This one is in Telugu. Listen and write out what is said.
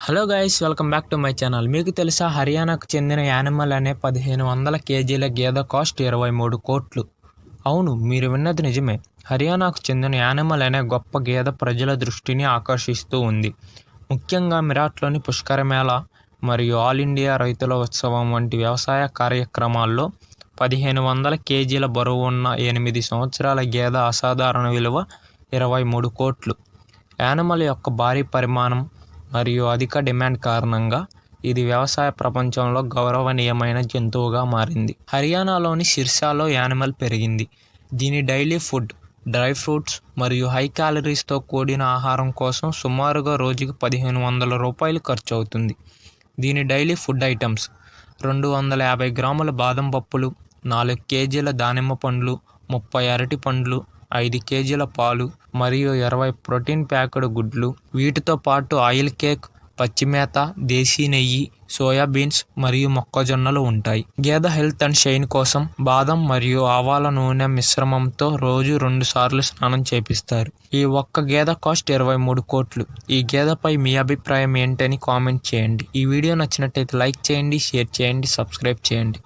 Hello guys, welcome back to my channel. మీకు తెలుసా, హర్యానాకు చెందిన యానిమల్ అనే 1500 కేజీల గేదె కాస్ట్ 23 కోట్లు. అవును, మీరు విన్నది నిజమే. హర్యానాకు చెందిన యానిమల్ అనే గొప్ప గేదె ప్రజల దృష్టిని ఆకర్షిస్తూ ఉంది. ముఖ్యంగా మిరాట్లోని పుష్కర మేళా మరియు ఆల్ ఇండియా రైతుల ఉత్సవం వంటి వ్యవసాయ కార్యక్రమాల్లో 1500 కేజీల బరువు ఉన్న 8 సంవత్సరాల గేదె అసాధారణ విలువ 23 కోట్లు. యానిమల్ యొక్క భారీ పరిమాణం మరియు అధిక డిమాండ్ కారణంగా ఇది వ్యవసాయ ప్రపంచంలో గౌరవనీయమైన జంతువుగా మారింది. హర్యానాలోని సిర్సాలో యానిమల్ పెరిగింది. దీని డైలీ ఫుడ్, డ్రై ఫ్రూట్స్ మరియు హై క్యాలరీస్తో కూడిన ఆహారం కోసం సుమారుగా రోజుకి 1500 రూపాయలు ఖర్చు అవుతుంది. దీని డైలీ ఫుడ్ ఐటమ్స్ 250 గ్రాముల బాదం పప్పులు, 4 కేజీల దానిమ్మ పండ్లు, 30 అరటి పండ్లు, 5 కేజీల పాలు మరియు 20 ప్రోటీన్ ప్యాక్డ్ గుడ్లు. వీటితో పాటు ఆయిల్ కేక్, పచ్చిమేత, దేశీ నెయ్యి, సోయాబీన్స్ మరియు మొక్కజొన్నలు ఉంటాయి. గేదె హెల్త్ అండ్ షైన్ కోసం బాదం మరియు ఆవాల నూనె మిశ్రమంతో రోజు 2 సార్లు స్నానం చేపిస్తారు. ఈ ఒక్క గేదె కాస్ట్ 23 కోట్లు. ఈ గేదెపై మీ అభిప్రాయం ఏంటని కామెంట్ చేయండి. ఈ వీడియో నచ్చినట్టయితే లైక్ చేయండి, షేర్ చేయండి, సబ్స్క్రైబ్ చేయండి.